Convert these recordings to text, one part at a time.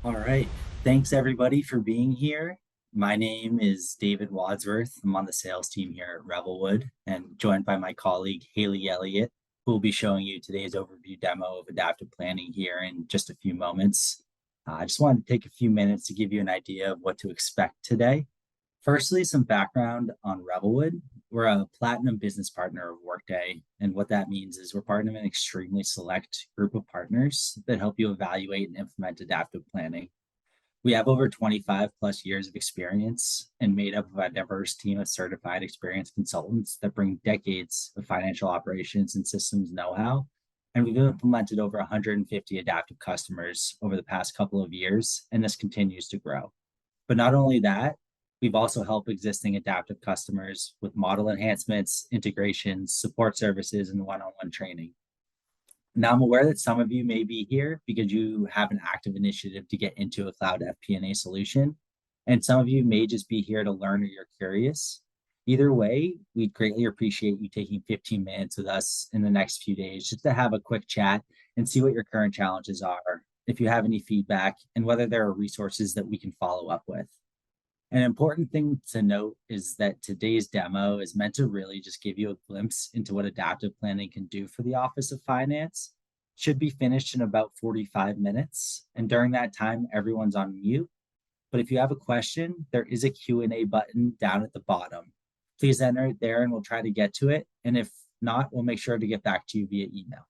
All right. Thanks everybody for being here. My name is David Wadsworth. I'm on the sales team here at Revelwood and joined by my colleague Haley Elliott, who will be showing you today's overview demo of adaptive planning here in just a few moments. I just wanted to take a few minutes to give you an idea of what to expect today. Firstly, some background on Revelwood. We're a platinum business partner of Workday. And what that means is we're part of an extremely select group of partners that help you evaluate and implement adaptive planning. We have over 25 plus years of experience and made up of a diverse team of certified experienced consultants that bring decades of financial operations and systems know-how. And we've implemented over 150 adaptive customers over the past couple of years, and this continues to grow. But not only that, we've also helped existing adaptive customers with model enhancements, integrations, support services, and one-on-one training. Now, I'm aware that some of you may be here because you have an active initiative to get into a cloud FP&A solution, and some of you may just be here to learn or you're curious. Either way, we'd greatly appreciate you taking 15 minutes with us in the next few days just to have a quick chat and see what your current challenges are, if you have any feedback, and whether there are resources that we can follow up with. An important thing to note is that today's demo is meant to really just give you a glimpse into what adaptive planning can do for the Office of Finance. Should be finished in about 45 minutes. And during that time, everyone's on mute. But if you have a question, there is a Q&A button down at the bottom. Please enter it there and we'll try to get to it. And if not, we'll make sure to get back to you via email.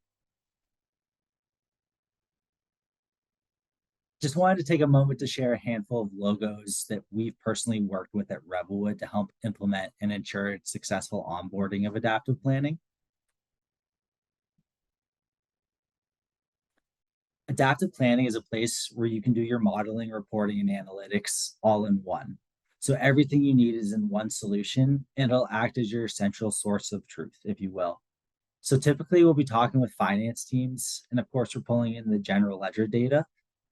Just wanted to take a moment to share a handful of logos that we've personally worked with at Revelwood to help implement and ensure successful onboarding of adaptive planning. Adaptive planning is a place where you can do your modeling, reporting, and analytics all in one. So everything you need is in one solution, and it'll act as your central source of truth, if you will. So typically we'll be talking with finance teams, and of course we're pulling in the general ledger data,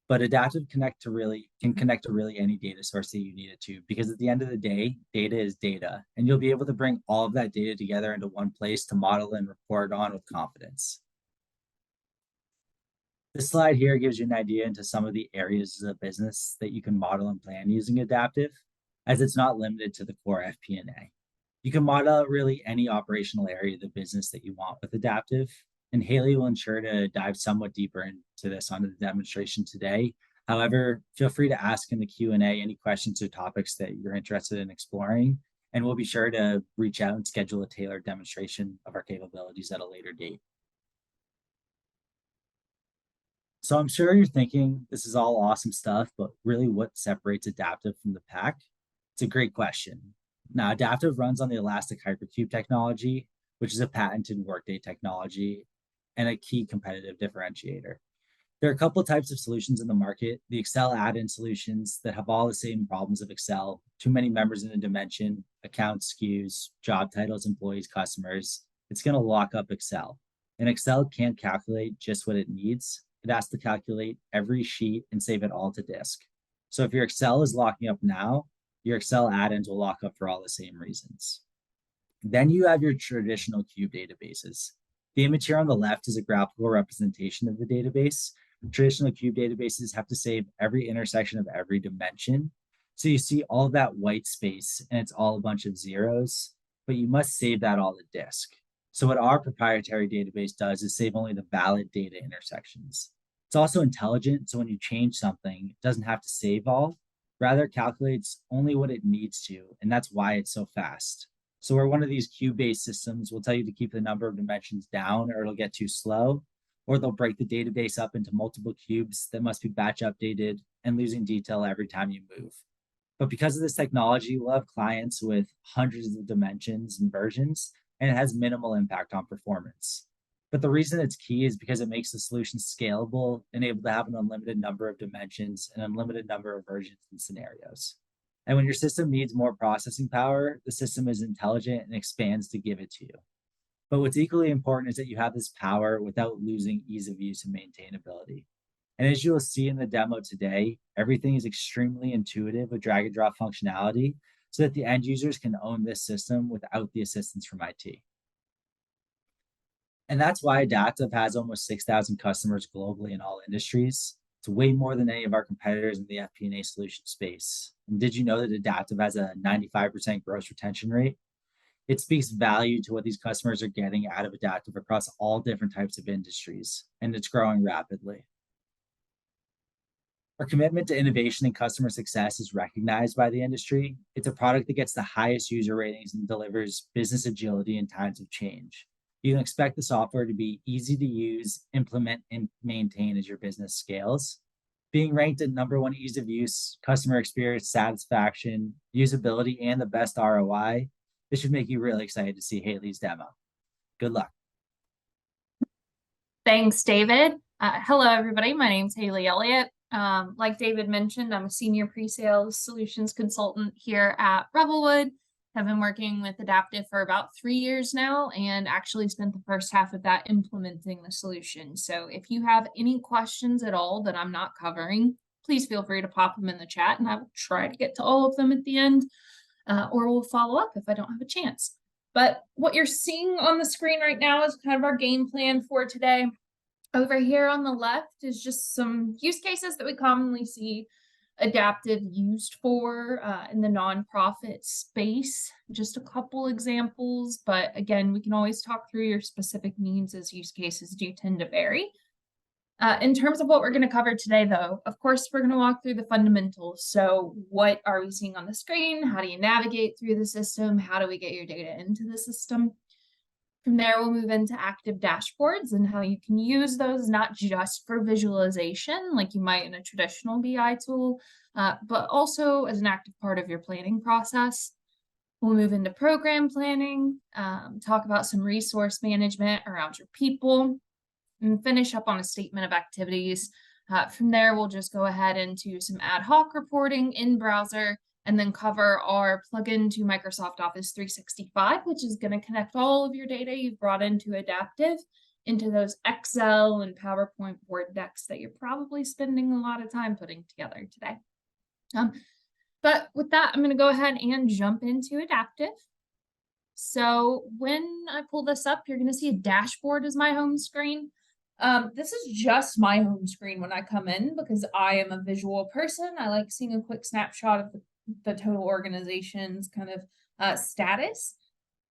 but adaptive can connect to really any data source that you need it to, because at the end of the day, data is data, and you'll be able to bring all of that data together into one place to model and report on with confidence. This slide here gives you an idea into some of the areas of the business that you can model and plan using adaptive, as it's not limited to the core FP&A. You can model out really any operational area of the business that you want with adaptive, and Haley will ensure to dive somewhat deeper into this on the demonstration today. However, feel free to ask in the Q&A any questions or topics that you're interested in exploring, and we'll be sure to reach out and schedule a tailored demonstration of our capabilities at a later date. So I'm sure you're thinking this is all awesome stuff, but really what separates adaptive from the pack? It's a great question. Now, adaptive runs on the elastic hypercube technology, which is a patented Workday technology and a key competitive differentiator. There are a couple of types of solutions in the market: the Excel add-in solutions that have all the same problems of Excel, too many members in a dimension, account SKUs, job titles, employees, customers. It's going to lock up Excel. And Excel can't calculate just what it needs. It has to calculate every sheet and save it all to disk. So if your Excel is locking up now, your Excel add-ins will lock up for all the same reasons. Then you have your traditional cube databases. The image here on the left is a graphical representation of the database. Traditional cube databases have to save every intersection of every dimension. So you see all that white space and it's all a bunch of zeros, but you must save that all to disk. So what our proprietary database does is save only the valid data intersections. It's also intelligent, so when you change something, it doesn't have to save all. Rather, it calculates only what it needs to, and that's why it's so fast. So where one of these cube-based systems will tell you to keep the number of dimensions down or it'll get too slow, or they'll break the database up into multiple cubes that must be batch updated and losing detail every time you move. But because of this technology, we'll have clients with hundreds of dimensions and versions, and it has minimal impact on performance. But the reason it's key is because it makes the solution scalable and able to have an unlimited number of dimensions and unlimited number of versions and scenarios. And when your system needs more processing power, the system is intelligent and expands to give it to you. But what's equally important is that you have this power without losing ease of use and maintainability. And as you will see in the demo today, everything is extremely intuitive with drag and drop functionality so that the end users can own this system without the assistance from IT. And that's why Adaptive has almost 6,000 customers globally in all industries. It's way more than any of our competitors in the FP&A solution space. And did you know that Adaptive has a 95% gross retention rate? It speaks value to what these customers are getting out of Adaptive across all different types of industries, and it's growing rapidly. Our commitment to innovation and customer success is recognized by the industry. It's a product that gets the highest user ratings and delivers business agility in times of change. You can expect the software to be easy to use, implement, and maintain as your business scales. Being ranked at #1 ease of use, customer experience, satisfaction, usability, and the best ROI, this should make you really excited to see Haley's demo. Good luck. Thanks, David. Hello, everybody. My name's Haley Elliott. Like David mentioned, I'm a senior pre-sales solutions consultant here at Revelwood. I've been working with Adaptive for about 3 years now and actually spent the first half of that implementing the solution. So if you have any questions at all that I'm not covering, please feel free to pop them in the chat and I will try to get to all of them at the end, or we'll follow up if I don't have a chance. But what you're seeing on the screen right now is kind of our game plan for today. Over here on the left is just some use cases that we commonly see Adaptive used for in the nonprofit space. Just a couple examples, but again, we can always talk through your specific needs as use cases do tend to vary. In terms of what we're going to cover today, though, of course, we're going to walk through the fundamentals. So what are we seeing on the screen? How do you navigate through the system? How do we get your data into the system? From there, we'll move into active dashboards and how you can use those not just for visualization, like you might in a traditional BI tool, but also as an active part of your planning process. We'll move into program planning, talk about some resource management around your people, and finish up on a statement of activities. From there, we'll just go ahead into some ad hoc reporting in browser, and then cover our plugin to Microsoft Office 365, which is going to connect all of your data you've brought into Adaptive into those Excel and PowerPoint board decks that you're probably spending a lot of time putting together today. But with that, I'm going to go ahead and jump into Adaptive. So when I pull this up, you're going to see a dashboard as my home screen. This is just my home screen when I come in because I am a visual person. I like seeing a quick snapshot of the total organization's kind of status.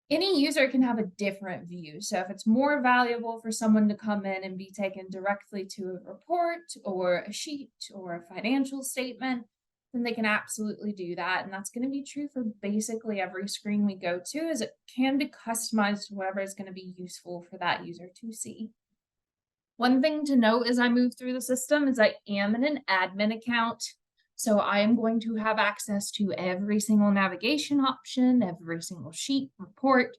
Any user can have a different view. So if it's more valuable for someone to come in and be taken directly to a report or a sheet or a financial statement, then they can absolutely do that. And that's going to be true for basically every screen we go to, as it can be customized to whatever is going to be useful for that user to see. One thing to note as I move through the system is I am in an admin account. So I am going to have access to every single navigation option, every single sheet, report.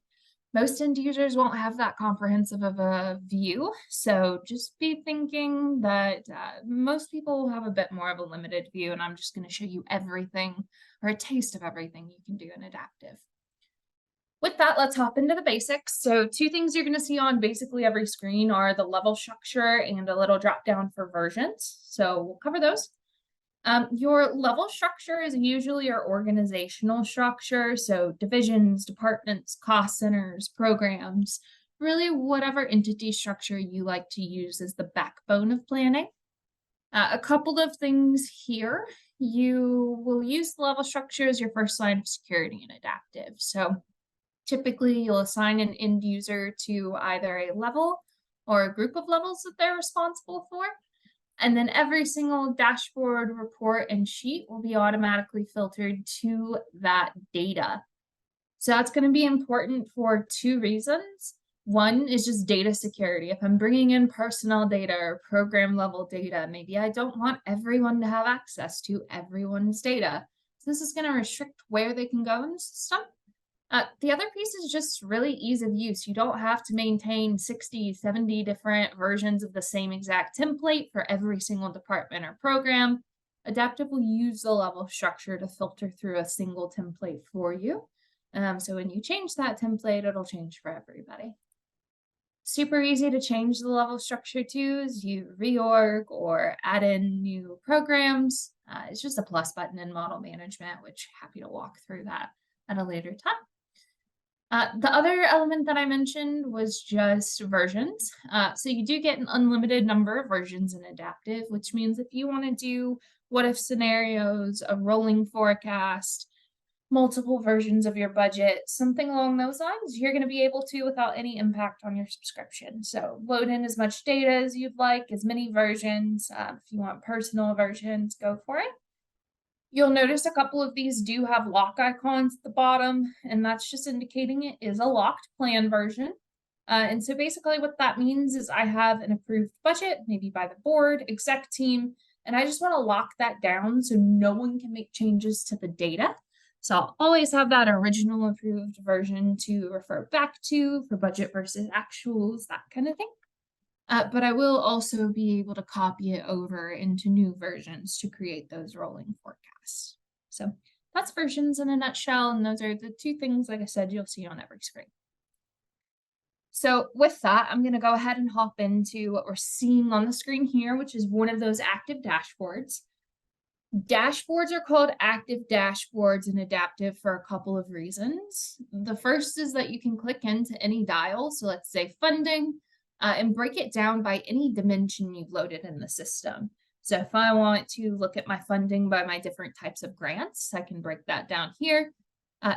Most end users won't have that comprehensive of a view. So just be thinking that most people will have a bit more of a limited view, and I'm just going to show you everything or a taste of everything you can do in Adaptive. With that, let's hop into the basics. So 2 things you're going to see on basically every screen are the level structure and a little drop down for versions. So we'll cover those. Your level structure is usually your organizational structure. So divisions, departments, cost centers, programs, really whatever entity structure you like to use as the backbone of planning. A couple of things here. You will use the level structure as your first line of security in Adaptive. So typically, you'll assign an end user to either a level or a group of levels that they're responsible for. And then every single dashboard, report, and sheet will be automatically filtered to that data. So that's going to be important for 2 reasons. One is just data security. If I'm bringing in personnel data or program level data, maybe I don't want everyone to have access to everyone's data. So this is going to restrict where they can go in the system. The other piece is just really ease of use. You don't have to maintain 60, 70 different versions of the same exact template for every single department or program. Adaptive will use the level structure to filter through a single template for you. So when you change that template, it'll change for everybody. Super easy to change the level structure too, as you reorg or add in new programs. It's just a plus button in model management, which happy to walk through that at a later time. The other element that I mentioned was just versions. So you do get an unlimited number of versions in Adaptive, which means if you want to do what if scenarios, a rolling forecast, multiple versions of your budget, something along those lines, you're going to be able to without any impact on your subscription. So load in as much data as you'd like, as many versions. If you want personal versions, go for it. You'll notice a couple of these do have lock icons at the bottom, and that's just indicating it is a locked plan version. And so basically what that means is I have an approved budget, maybe by the board, exec team, and I just want to lock that down so no one can make changes to the data. So I'll always have that original approved version to refer back to for budget versus actuals, that kind of thing. But I will also be able to copy it over into new versions to create those rolling forecasts. So that's versions in a nutshell, and those are the two things, like I said, you'll see on every screen. So with that, I'm going to go ahead and hop into what we're seeing on the screen here, which is one of those active dashboards. Dashboards are called active dashboards in Adaptive for a couple of reasons. The first is that you can click into any dial. So let's say funding, and break it down by any dimension you've loaded in the system. So if I want to look at my funding by my different types of grants, I can break that down here.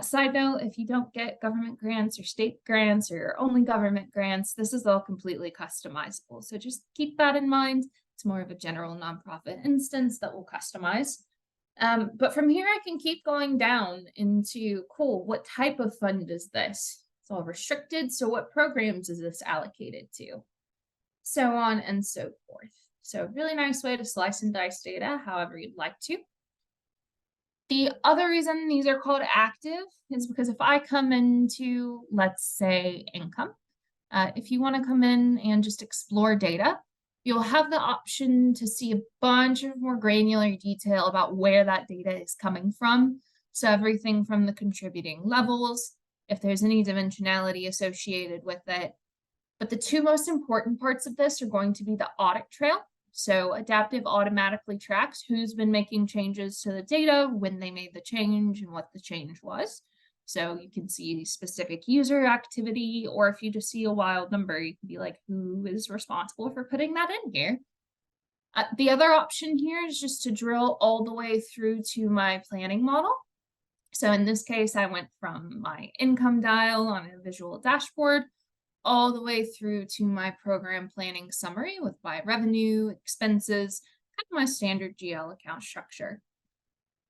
Side note, if you don't get government grants or state grants or only government grants, this is all completely customizable. So just keep that in mind. It's more of a general nonprofit instance that we'll customize. But from here, I can keep going down into, cool, what type of fund is this? It's all restricted. So what programs is this allocated to? So on and so forth. So really nice way to slice and dice data however you'd like to. The other reason these are called active is because if I come into, let's say, income, if you want to come in and just explore data, you'll have the option to see a bunch of more granular detail about where that data is coming from. So everything from the contributing levels, if there's any dimensionality associated with it. But the two most important parts of this are going to be the audit trail. So Adaptive automatically tracks who's been making changes to the data, when they made the change, and what the change was. So you can see specific user activity, or if you just see a wild number, you can be like, who is responsible for putting that in here? The other option here is just to drill all the way through to my planning model. So in this case, I went from my income dial on a visual dashboard all the way through to my program planning summary with my revenue, expenses, kind of my standard GL account structure.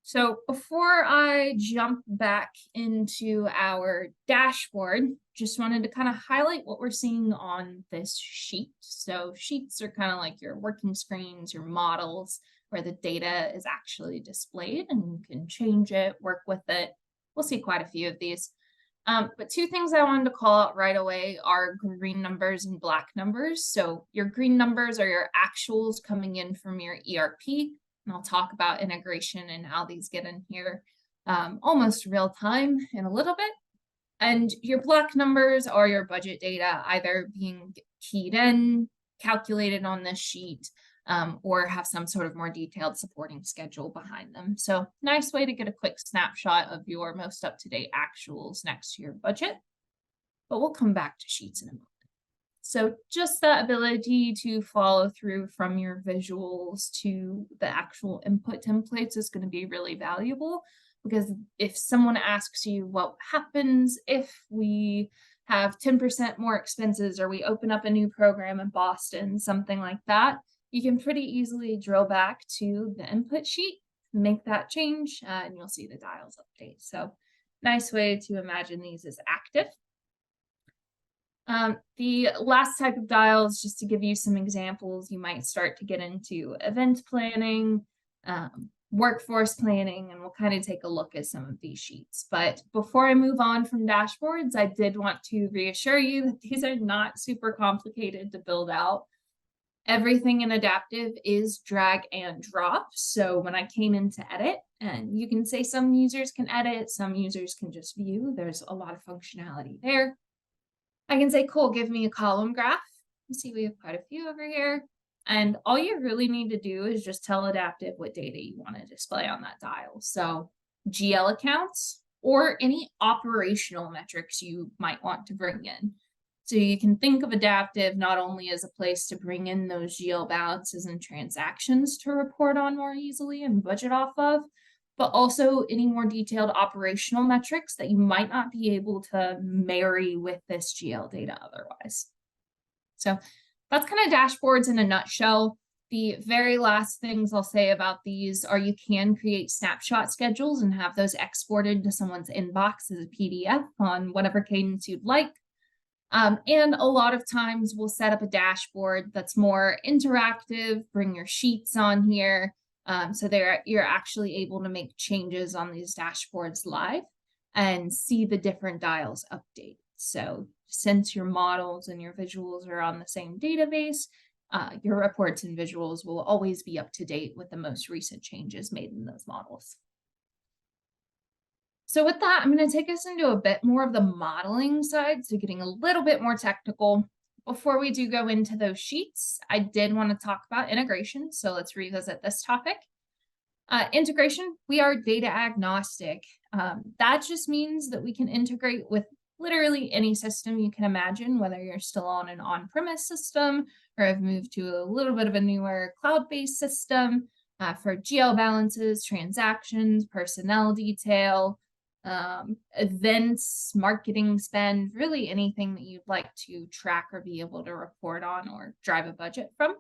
So before I jump back into our dashboard, just wanted to kind of highlight what we're seeing on this sheet. So sheets are kind of like your working screens, your models, where the data is actually displayed and you can change it, work with it. We'll see quite a few of these. But two things I wanted to call out right away are green numbers and black numbers. So your green numbers are your actuals coming in from your ERP. And I'll talk about integration and how these get in here almost real time in a little bit. And your black numbers are your budget data, either being keyed in, calculated on this sheet, or have some sort of more detailed supporting schedule behind them. So nice way to get a quick snapshot of your most up-to-date actuals next to your budget. But we'll come back to sheets in a moment. So just that ability to follow through from your visuals to the actual input templates is going to be really valuable, because if someone asks you what happens if we have 10% more expenses or we open up a new program in Boston, something like that, you can pretty easily drill back to the input sheet, make that change, and you'll see the dials update. So nice way to imagine these as active. The last type of dials, just to give you some examples, you might start to get into event planning, workforce planning, and we'll kind of take a look at some of these sheets. But before I move on from dashboards, I did want to reassure you that these are not super complicated to build out. Everything in Adaptive is drag and drop. So when I came in to edit, and you can say some users can edit, some users can just view, there's a lot of functionality there. I can say, cool, give me a column graph. You see we have quite a few over here. And all you really need to do is just tell Adaptive what data you want to display on that dial. So GL accounts, or any operational metrics you might want to bring in. So you can think of Adaptive not only as a place to bring in those GL balances and transactions to report on more easily and budget off of, but also any more detailed operational metrics that you might not be able to marry with this GL data otherwise. So that's kind of dashboards in a nutshell. The very last things I'll say about these are you can create snapshot schedules and have those exported to someone's inbox as a PDF on whatever cadence you'd like. And a lot of times we'll set up a dashboard that's more interactive, bring your sheets on here. So you're actually able to make changes on these dashboards live and see the different dials update. So since your models and your visuals are on the same database, your reports and visuals will always be up to date with the most recent changes made in those models. So with that, I'm going to take us into a bit more of the modeling side, so getting a little bit more technical. Before we do go into those sheets, I did want to talk about integration, so let's revisit this topic. Integration, we are data agnostic. That just means that we can integrate with literally any system you can imagine, whether you're still on an on-premise system or have moved to a little bit of a newer cloud-based system for GL balances, transactions, personnel detail, events, marketing spend, really anything that you'd like to track or be able to report on or drive a budget from.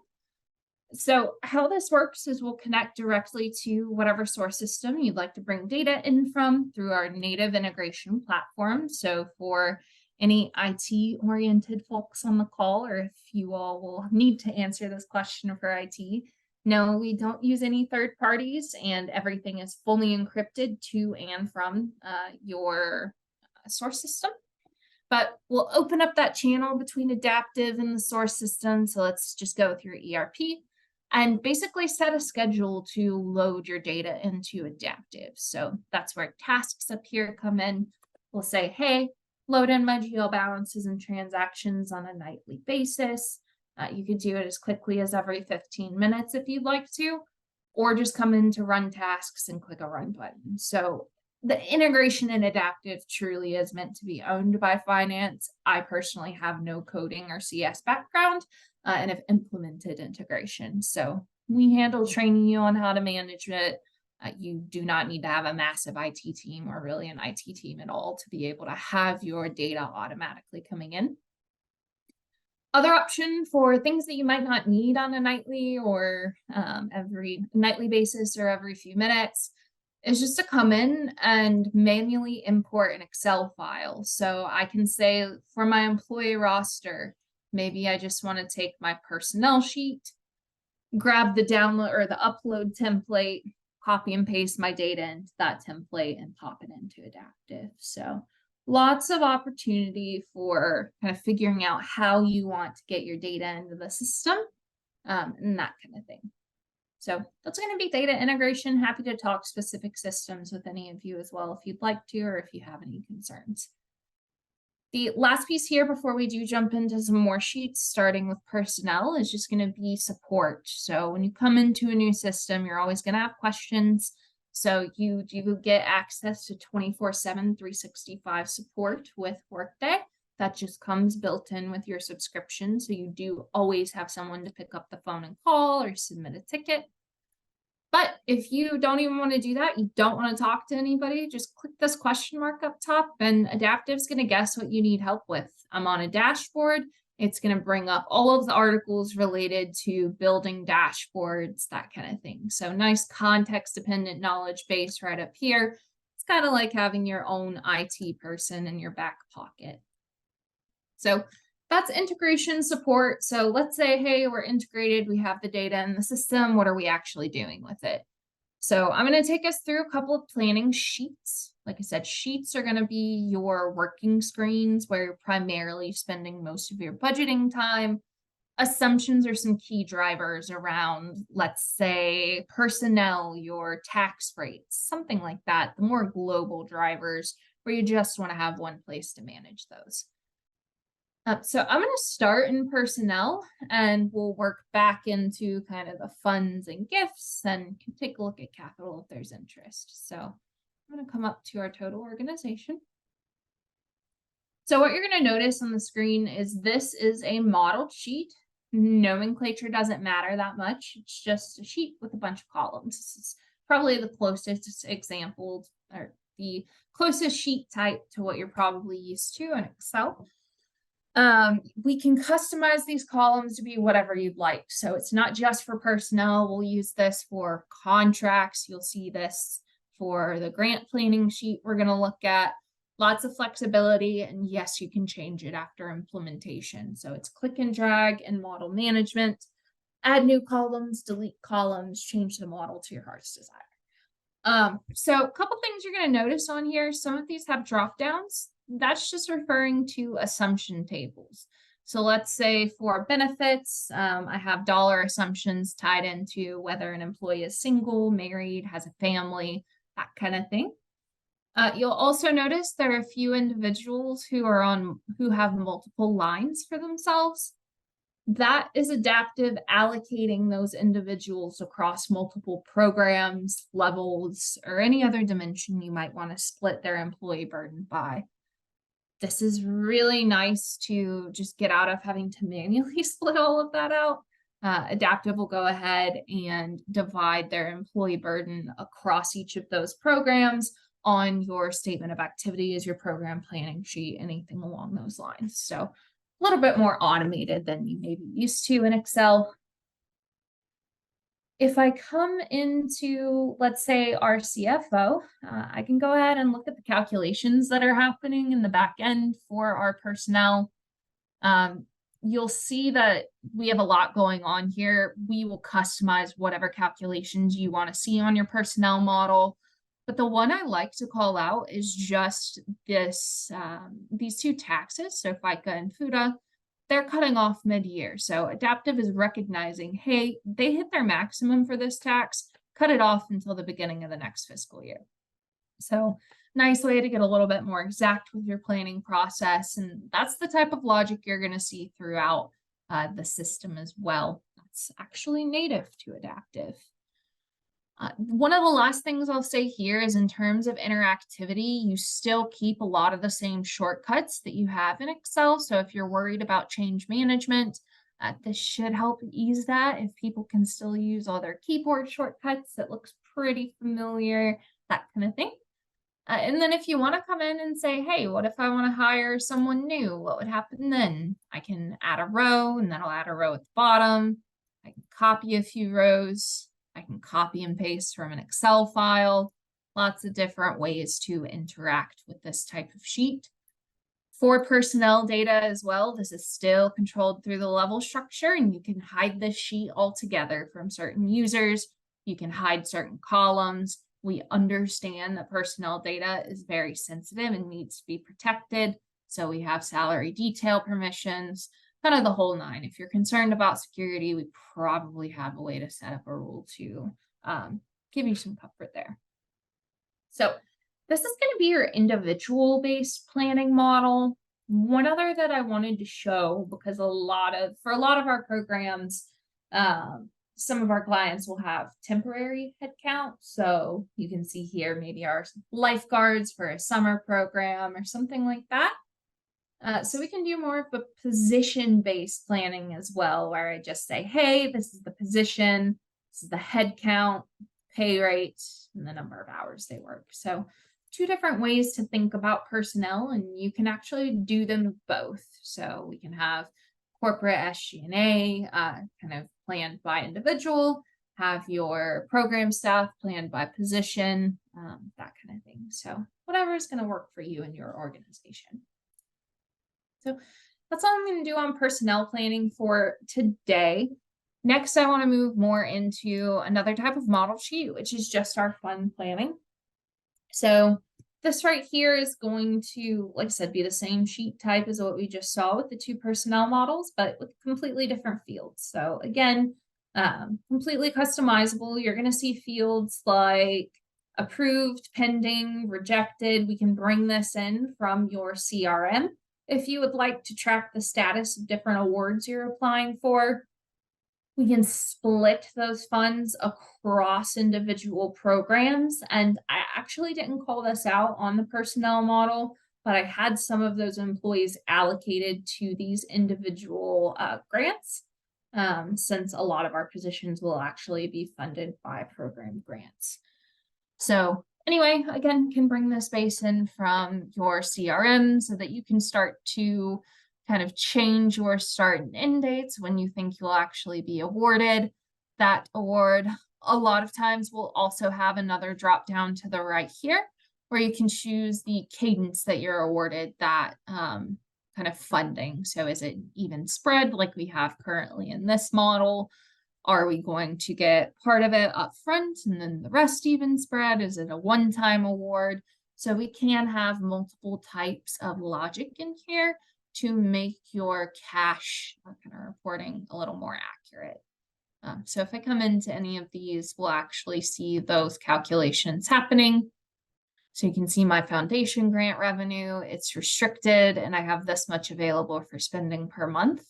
So how this works is we'll connect directly to whatever source system you'd like to bring data in from through our native integration platform. So for any IT-oriented folks on the call, or if you all will need to answer this question for IT, no, we don't use any third parties, and everything is fully encrypted to and from your source system. But we'll open up that channel between Adaptive and the source system. So let's just go with your ERP and basically set a schedule to load your data into Adaptive. So that's where tasks up here come in. We'll say, hey, load in my GL balances and transactions on a nightly basis. You could do it as quickly as every 15 minutes if you'd like to, or just come in to run tasks and click a run button. So the integration in Adaptive truly is meant to be owned by finance. I personally have no coding or CS background and have implemented integration. So we handle training you on how to manage it. You do not need to have a massive IT team or really an IT team at all to be able to have your data automatically coming in. Other option for things that you might not need on a nightly or every nightly basis or every few minutes is just to come in and manually import an Excel file. So I can say for my employee roster, maybe I just want to take my personnel sheet, grab the download or the upload template, copy and paste my data into that template and pop it into Adaptive. So lots of opportunity for kind of figuring out how you want to get your data into the system and that kind of thing. So that's going to be data integration. Happy to talk specific systems with any of you as well if you'd like to, or if you have any concerns. The last piece here before we do jump into some more sheets, starting with personnel, is just going to be support. So when you come into a new system, you're always going to have questions. So you do get access to 24/7, 365 support with Workday. That just comes built in with your subscription. So you do always have someone to pick up the phone and call or submit a ticket. But if you don't even want to do that, you don't want to talk to anybody, just click this question mark up top and Adaptive's going to guess what you need help with. I'm on a dashboard. It's going to bring up all of the articles related to building dashboards, that kind of thing. So nice context dependent knowledge base right up here. It's kind of like having your own IT person in your back pocket. So that's integration support. So let's say, hey, we're integrated. We have the data in the system. What are we actually doing with it? So I'm going to take us through a couple of planning sheets. Like I said, sheets are going to be your working screens where you're primarily spending most of your budgeting time. Assumptions are some key drivers around, let's say, personnel, your tax rates, something like that. The more global drivers where you just want to have one place to manage those. So I'm going to start in personnel and we'll work back into kind of the funds and gifts and take a look at capital if there's interest. So I'm I'm going to come up to our total organization. So what you're going to notice on the screen is this is a modeled sheet. Nomenclature doesn't matter that much. It's just a sheet with a bunch of columns. This is probably the closest example or the closest sheet type to what you're probably used to in Excel. We can customize these columns to be whatever you'd like. So it's not just for personnel. We'll use this for contracts. You'll see this for the grant planning sheet we're going to look at. Lots of flexibility, and yes, you can change it after implementation. So it's click and drag and model management. Add new columns, delete columns, change the model to your heart's desire. So a couple things you're going to notice on here. Some of these have drop downs. That's just referring to assumption tables. So let's say for benefits, I have dollar assumptions tied into whether an employee is single, married, has a family, that kind of thing. You'll also notice there are a few individuals who have multiple lines for themselves. That is Adaptive allocating those individuals across multiple programs, levels, or any other dimension you might want to split their employee burden by. This is really nice to just get out of having to manually split all of that out. Adaptive will go ahead and divide their employee burden across each of those programs on your statement of activities, your program planning sheet, anything along those lines. So a little bit more automated than you may be used to in Excel. If I come into, let's say, our CFO, I can go ahead and look at the calculations that are happening in the back end for our personnel. You'll see that we have a lot going on here. We will customize whatever calculations you want to see on your personnel model. But the one I like to call out is just this, these two taxes, so FICA and FUTA, they're cutting off mid-year. So Adaptive is recognizing, hey, they hit their maximum for this tax, cut it off until the beginning of the next fiscal year. So nice way to get a little bit more exact with your planning process. And that's the type of logic you're going to see throughout the system as well. That's actually native to Adaptive. One of the last things I'll say here is in terms of interactivity, you still keep a lot of the same shortcuts that you have in Excel. So if you're worried about change management, this should help ease that. If people can still use all their keyboard shortcuts, it looks pretty familiar, that kind of thing. And then if you want to come in and say, hey, what if I want to hire someone new? What would happen then? I can add a row, and then I'll add a row at the bottom. I can copy a few rows. I can copy and paste from an Excel file. Lots of different ways to interact with this type of sheet. For personnel data as well, this is still controlled through the level structure, and you can hide this sheet altogether from certain users. You can hide certain columns. We understand that personnel data is very sensitive and needs to be protected. So we have salary detail permissions, kind of the whole nine. If you're concerned about security, we probably have a way to set up a rule to give you some comfort there. So this is going to be your individual based planning model. One other that I wanted to show, because for a lot of our programs, some of our clients will have temporary headcount. So you can see here, maybe our lifeguards for a summer program or something like that. So we can do more of a position-based planning as well, where I just say, hey, this is the position, this is the head count, pay rate, and the number of hours they work. So two different ways to think about personnel, and you can actually do them both. So we can have corporate SG&A kind of planned by individual, have your program staff planned by position, that kind of thing. So whatever is going to work for you and your organization. So that's all I'm going to do on personnel planning for today. Next, I want to move more into another type of model sheet, which is just our fund planning. So this right here is going to, like I said, be the same sheet type as what we just saw with the two personnel models, but with completely different fields. So again, completely customizable. You're going to see fields like approved, pending, rejected. We can bring this in from your CRM. If you would like to track the status of different awards you're applying for, We can split those funds across individual programs. And I actually didn't call this out on the personnel model, but I had some of those employees allocated to these individual grants, since a lot of our positions will actually be funded by program grants. So anyway, again, can bring this base in from your CRM so that you can start to kind of change your start and end dates when you think you'll actually be awarded that award. A lot of times we'll also have another drop down to the right here where you can choose the cadence that you're awarded that kind of funding. So is it even spread like we have currently in this model? Are we going to get part of it up front and then the rest even spread? Is it a one-time award? So we can have multiple types of logic in here to make your cash kind of reporting a little more accurate. So if I come into any of these, we'll actually see those calculations happening. So you can see my foundation grant revenue, it's restricted, and I have this much available for spending per month.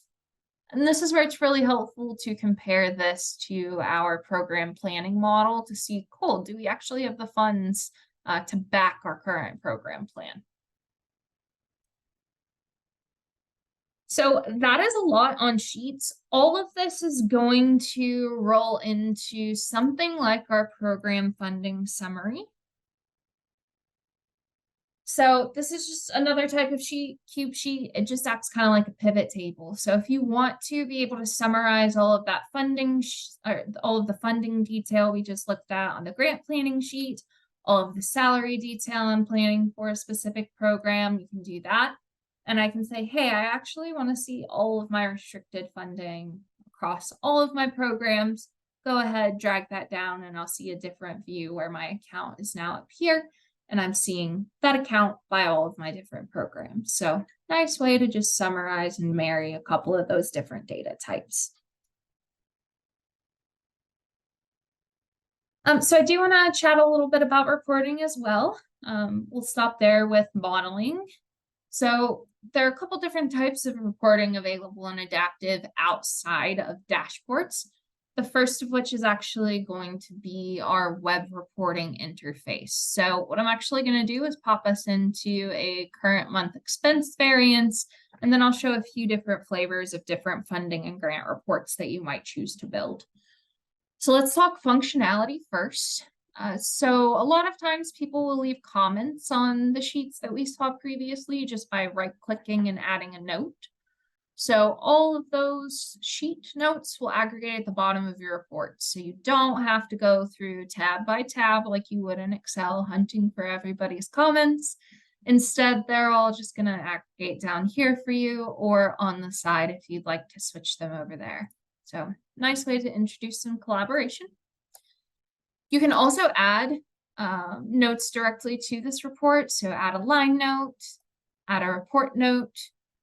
And this is where it's really helpful to compare this to our program planning model to see, cool, do we actually have the funds to back our current program plan? So that is a lot on sheets. All of this is going to roll into something like our program funding summary. So this is just another type of sheet, cube sheet. It just acts kind of like a pivot table. So if you want to be able to summarize all of that funding or all of the funding detail we just looked at on the grant planning sheet, all of the salary detail I'm planning for a specific program, you can do that. And I can say, hey, I actually want to see all of my restricted funding across all of my programs. Go ahead, drag that down, and I'll see a different view where my account is now up here. And I'm seeing that account by all of my different programs. So nice way to just summarize and marry a couple of those different data types. So I do want to chat a little bit about reporting as well. We'll stop there with modeling. So there are a couple different types of reporting available in Adaptive outside of dashboards. The first of which is actually going to be our web reporting interface. So what I'm actually going to do is pop us into a current month expense variance, and then I'll show a few different flavors of different funding and grant reports that you might choose to build. So let's talk functionality first. So a lot of times people will leave comments on the sheets that we saw previously just by right-clicking and adding a note. So all of those sheet notes will aggregate at the bottom of your report. So you don't have to go through tab by tab like you would in Excel hunting for everybody's comments. Instead, they're all just going to aggregate down here for you or on the side if you'd like to switch them over there. So nice way to introduce some collaboration. You can also add notes directly to this report. So add a line note, add a report note,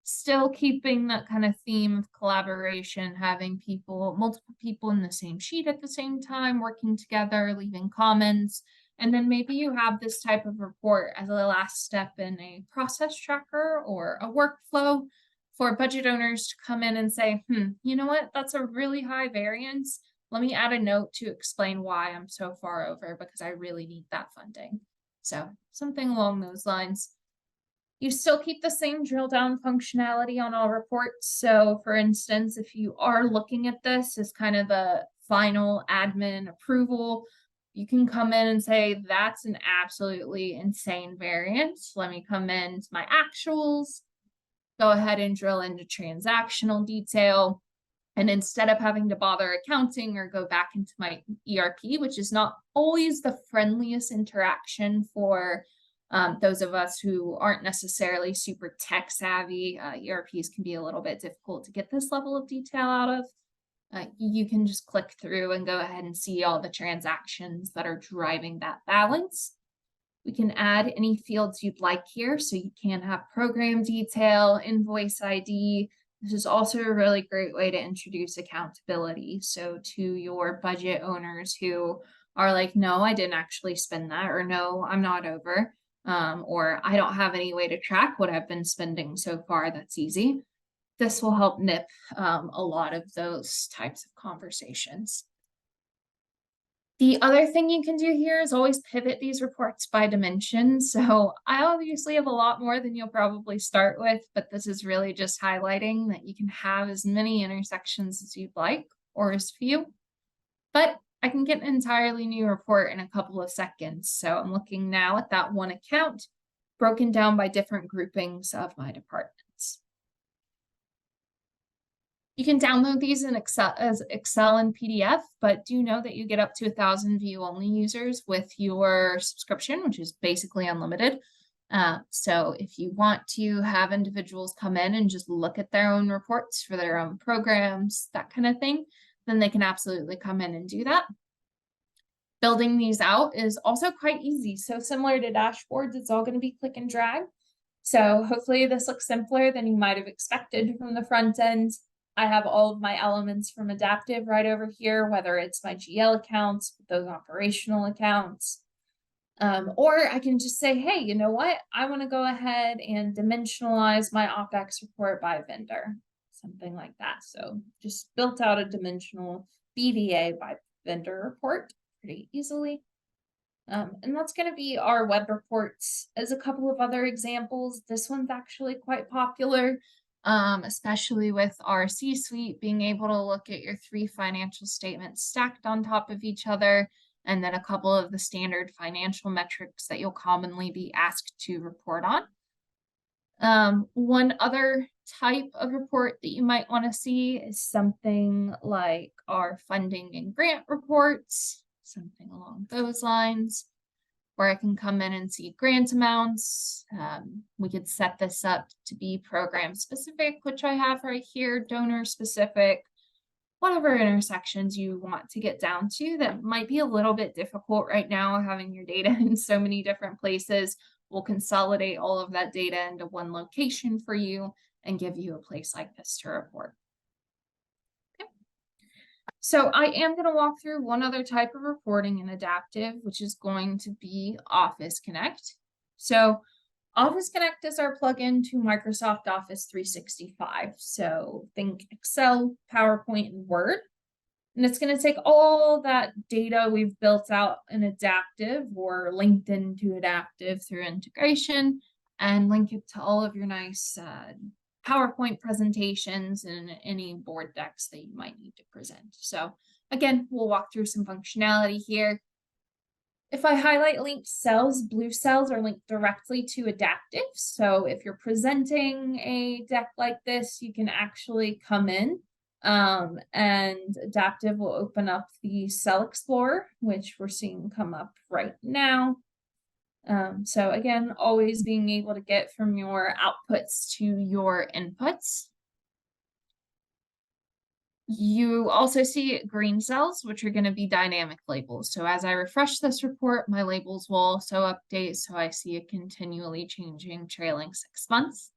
still keeping that kind of theme of collaboration, having multiple people in the same sheet at the same time, working together, leaving comments. And then maybe you have this type of report as a last step in a process tracker or a workflow for budget owners to come in and say, you know what, that's a really high variance. Let me add a note to explain why I'm so far over because I really need that funding. So something along those lines. You still keep the same drill down functionality on all reports. So for instance, if you are looking at this as kind of the final admin approval, you can come in and say, that's an absolutely insane variance. Let me come into my actuals, go ahead and drill into transactional detail. And instead of having to bother accounting or go back into my ERP, which is not always the friendliest interaction for those of us who aren't necessarily super tech savvy, ERPs can be a little bit difficult to get this level of detail out of. You can just click through and go ahead and see all the transactions that are driving that balance. We can add any fields you'd like here. So you can have program detail, invoice ID. This is also a really great way to introduce accountability. So to your budget owners who are like, no, I didn't actually spend that, or no, I'm not over. Or I don't have any way to track what I've been spending so far. That's easy. this will help nip a lot of those types of conversations. The other thing you can do here is always pivot these reports by dimension. So I obviously have a lot more than you'll probably start with, but this is really just highlighting that you can have as many intersections as you'd like, or as few. But I can get an entirely new report in a couple of seconds. So I'm looking now at that one account broken down by different groupings of my departments. You can download these in Excel and PDF, but do know that you get up to 1,000 view-only users with your subscription, which is basically unlimited. So if you want to have individuals come in and just look at their own reports for their own programs, that kind of thing, then they can absolutely come in and do that. Building these out is also quite easy. So similar to dashboards, it's all going to be click and drag. So hopefully this looks simpler than you might have expected from the front end. I have all of my elements from Adaptive right over here, whether it's my GL accounts, those operational accounts, or I can just say, hey, you know what? I want to go ahead and dimensionalize my OpEx report by vendor, something like that. So just built out a dimensional BVA by vendor report pretty easily. And that's going to be our web reports. As a couple of other examples, this one's actually quite popular. Especially with our C-suite being able to look at your 3 financial statements stacked on top of each other, and then a couple of the standard financial metrics that you'll commonly be asked to report on. One other type of report that you might want to see is something like our funding and grant reports, something along those lines, where I can come in and see grant amounts. We could set this up to be program specific, which I have right here, donor specific, whatever intersections you want to get down to. That might be a little bit difficult right now, having your data in so many different places. We'll consolidate all of that data into one location for you and give you a place like this to report. So I am going to walk through one other type of reporting in Adaptive, which is going to be Office Connect. So Office Connect is our plugin to Microsoft Office 365. So think Excel, PowerPoint, and Word. And it's going to take all that data we've built out in Adaptive or linked into Adaptive through integration and link it to all of your nice PowerPoint presentations and any board decks that you might need to present. So again, we'll walk through some functionality here. If I highlight linked cells, blue cells are linked directly to Adaptive. So if you're presenting a deck like this, you can actually come in and Adaptive will open up the Cell Explorer, which we're seeing come up right now. So again, always being able to get from your outputs to your inputs. You also see green cells, which are going to be dynamic labels. So as I refresh this report, my labels will also update. So I see a continually changing trailing 6 months.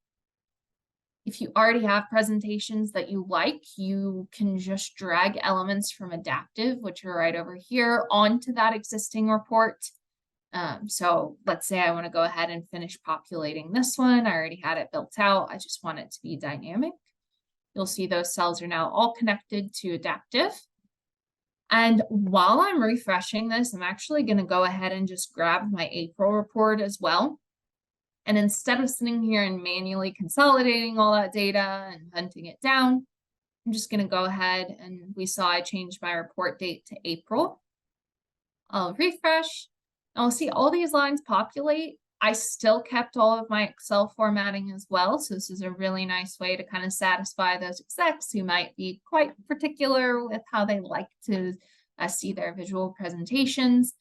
If you already have presentations that you like, you can just drag elements from Adaptive, which are right over here, onto that existing report. So let's say I want to go ahead and finish populating this one. I already had it built out. I just want it to be dynamic. You'll see those cells are now all connected to Adaptive. And while I'm refreshing this, I'm actually going to go ahead and just grab my April report as well. And instead of sitting here and manually consolidating all that data and hunting it down, I'm just going to go ahead and we saw I changed my report date to April. I'll refresh. I'll see all these lines populate. I still kept all of my Excel formatting as well. So this is a really nice way to kind of satisfy those execs who might be quite particular with how they like to see their visual presentations.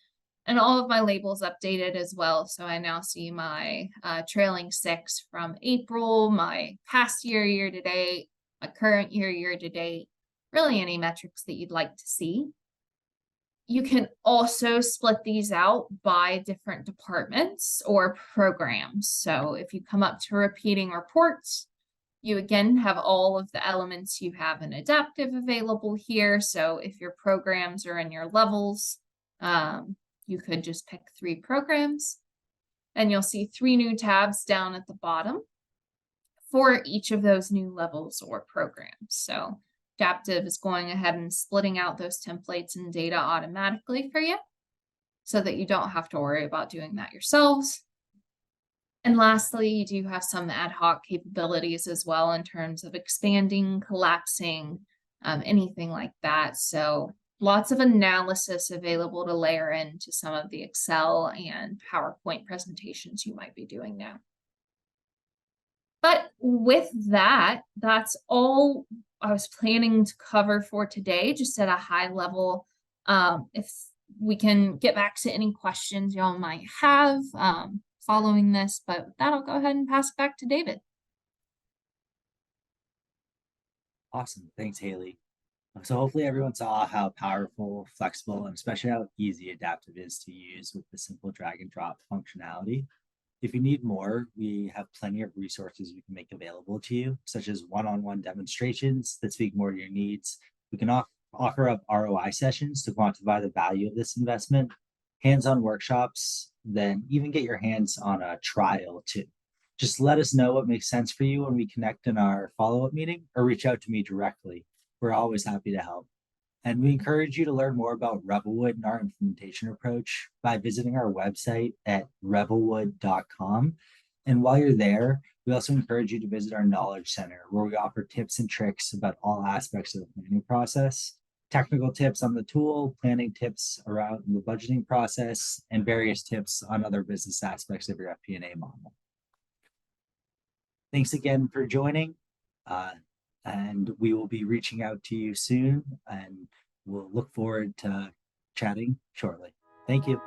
And all of my labels updated as well. So I now see my trailing 6 from April, my past year to date, my current year to date, really any metrics that you'd like to see. You can also split these out by different departments or programs. So if you come up to repeating reports, you again have all of the elements you have in Adaptive available here. So if your programs are in your levels, you could just pick 3 programs and you'll see 3 new tabs down at the bottom. for each of those new levels or programs. So Adaptive is going ahead and splitting out those templates and data automatically for you so that you don't have to worry about doing that yourselves. And lastly, you do have some ad hoc capabilities as well in terms of expanding, collapsing, anything like that. So lots of analysis available to layer into some of the Excel and PowerPoint presentations you might be doing now. But with that, that's all I was planning to cover for today, just at a high level. If we can get back to any questions y'all might have following this, but with that, I'll go ahead and pass it back to David. Awesome. Thanks, Haley. So hopefully everyone saw how powerful, flexible, and especially how easy Adaptive is to use with the simple drag and drop functionality. If you need more, we have plenty of resources we can make available to you, such as one-on-one demonstrations that speak more to your needs. We can offer up ROI sessions to quantify the value of this investment, hands-on workshops, then even get your hands on a trial too. Just let us know what makes sense for you when we connect in our follow-up meeting, or reach out to me directly. We're always happy to help. And we encourage you to learn more about Revelwood and our implementation approach by visiting our website at revelwood.com. And while you're there, we also encourage you to visit our Knowledge Center, where we offer tips and tricks about all aspects of the planning process, technical tips on the tool, planning tips around the budgeting process, and various tips on other business aspects of your FP&A model. Thanks again for joining. And we will be reaching out to you soon, and we'll look forward to chatting shortly. Thank you.